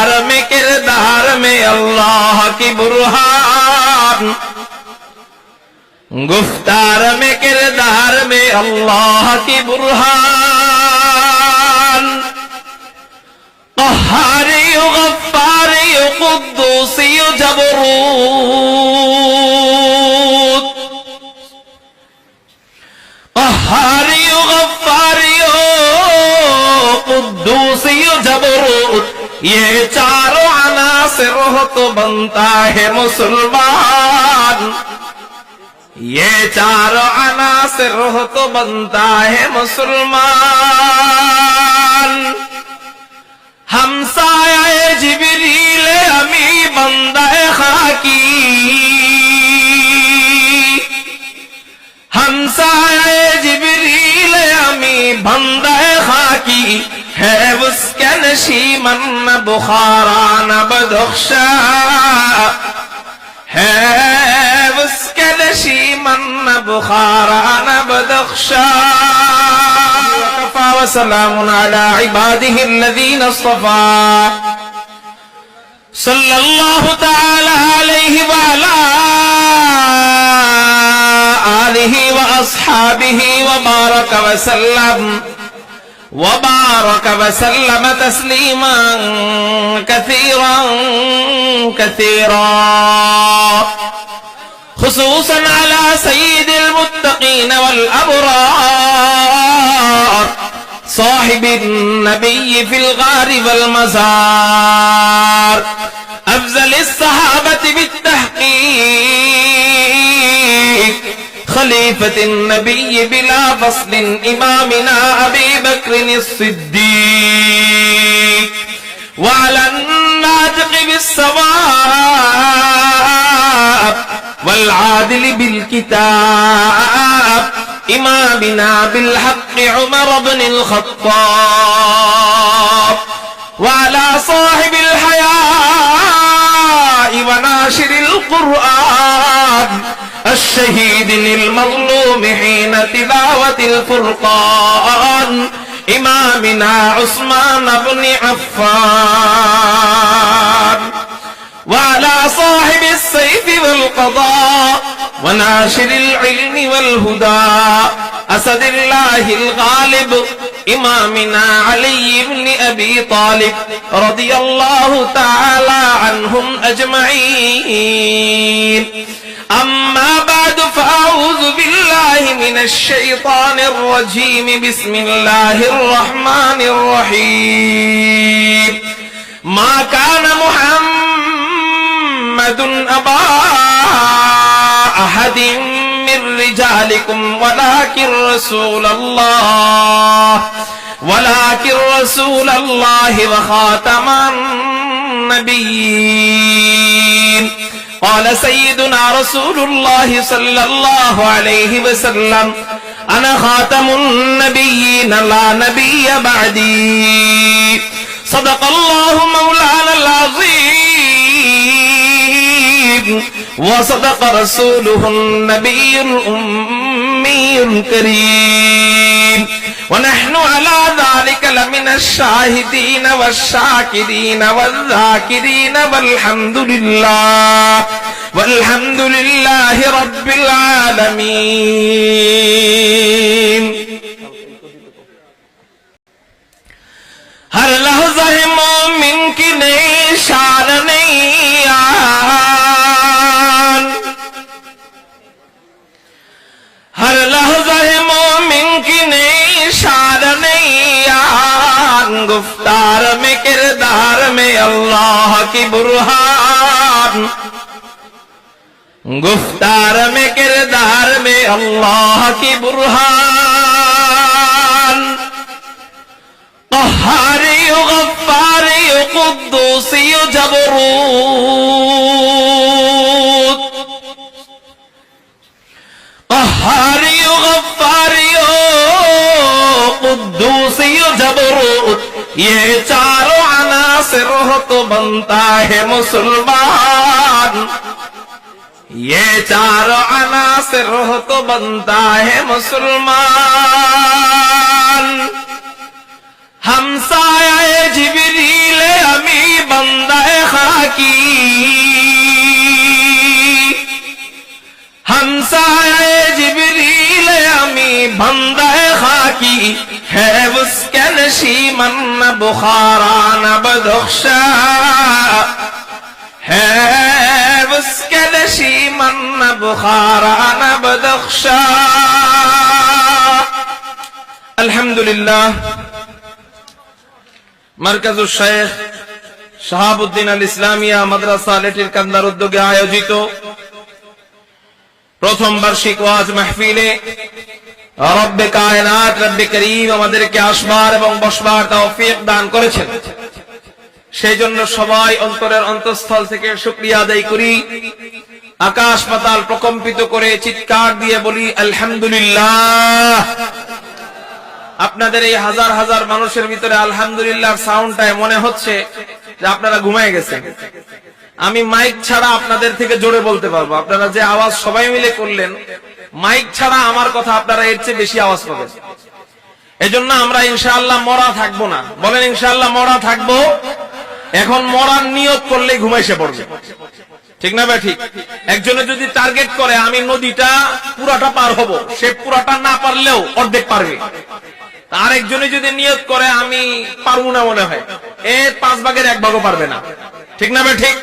गुफ्तार में किरदार में अल्लाह की बुरहान, गुफ्तार में किरदार में अल्लाह की बुरहान। क़हारी गफ्फारी क़ुद्दूसी जबरूत, क़हारी गफ्फारी क़ुद्दूसी जबरूत, ये चारों अनासिर हो तो बनता है मुसलमान, ये चारों अनासिर हो तो बनता है मुसलमान। हमसाया जिब्रील अमी बंदा खाकी, हमसाया जिब्रील अमी बंदा खाकी, है उसके नशीमन न बुखारा न बदख्शा, है उसके नशीमन न बुखारा न बदख्शा। वकफा वसलामुन अला इबादिहिल्लज़ीन इस्तफ़ा, सल्लल्लाहु तआला अलैहि व अला आलिहि व अस्हाबिहि व बारक वसल्लम وبارك وسلم تسليما كثيرا كثيرا، خصوصا على سيد المتقين والأبرار صاحب النبي في الغار والمزار، أفضل الصحابة بالتحقيق، خليفة النبي بلا فصل، إمامنا أبي بكر الصديق، وعلى الناطق بالصواب والعادل بالكتاب، إمامنا بالحق عمر بن الخطاب، وعلى صاحب الحياء وناشر القرآن، الشهيد للمظلوم حين تلاوة الفرقان، إمامنا عثمان بن عفان، وعلى صاحب السيف والقضاء وناشر العلم والهدى، أسد الله الغالب، إمامنا علي بن أبي طالب رضي الله تعالى عنهم أجمعين. أما بعد فأعوذ بالله من الشيطان الرجيم، بسم الله الرحمن الرحيم. ما كان محمد أبا أحد من رجالكم ولكن رسول الله وخاتم النبيين. قال سيدنا رسول الله صلى الله عليه وسلم: أنا خاتم النبيين لا نبي بعدي. صدق الله مولانا العظيم، وصدق رسوله النبي الأمي الكريم، ونحن على ذلك لمن الشاهدين والشاكرين والذاكرين، والحمد لله رب العالمين. हर लहज़ा मोमिन की नई शान नहीं आन, हर लहज़ा मोमिन की नई शान नहीं आन, गुफ्तार में किरदार में अल्लाह की बुरहान, गुफ्तार में किरदार में अल्लाह की बुरहान। क़हारी गफ्फारी क़ुद्दूसी जबरूत, क़हारी गफ्फारी क़ुद्दूसी जबरूत, ये चारों अनासिर हो तो बनता है मुसलमान, ये चारों अनासिर हो तो बनता है मुसलमान। हमसाया जिब्रील अमी बंदा की हमसाए जिब्रील अमी बंदाए खाकी है उसके नशीमन न बुखारा न बदख्शा है उसके नशीमन न बुखारा न बदख्शा। अल्हम्दुलिल्लाह मरकजुल शेख শাহাবুদ্দিন আল ইসলামিয়া মাদ্রাসা লেটির কান্দার উদ্যোগে আয়োজিত প্রথম বার্ষিক ওয়াজ মাহফিলে রব্বে কায়নাত রব্বে করিম আমাদেরকে আসবার এবং বসবার তৌফিক দান করেছেন। সেই জন্য সবাই অন্তরের অন্তঃস্থল থেকে শুকরিয়া আদায় করি, আকাশ পাতাল প্রকম্পিত করে চিৎকার দিয়ে বলি আলহামদুলিল্লাহ। আপনাদের এই হাজার হাজার মানুষের ভিতরে আলহামদুলিল্লাহ সাউন্ডটায় মনে হচ্ছে যে আপনারা ঘুমায় গেছেন। আমি মাইক ছাড়া আপনাদের থেকে জোরে বলতে পারবো। আপনারা যে আওয়াজ সবাই মিলে করলেন, মাইক ছাড়া আমার কথা আপনারা এর চেয়ে বেশি আওয়াজ পাবেন। এজন্য আমরা ইনশাআল্লাহ মরা থাকবো না। বলেন ইনশাআল্লাহ মরা থাকবো। এখন মরার নিয়ত করলে ঘুমাইসে পড়বে, ঠিক না ভাই? ঠিক। একজনে যদি টার্গেট করে আমি নদীটা পুরাটা পার হব, সে পুরাটা না পারলেও অর্ধেক পারবে। আর একজনে যদি নিয়ত করে আমি পারবো না, মনে হয় এর 5 ভাগের 1 ভাগও পারবে না, ঠিক না ভাই? ঠিক।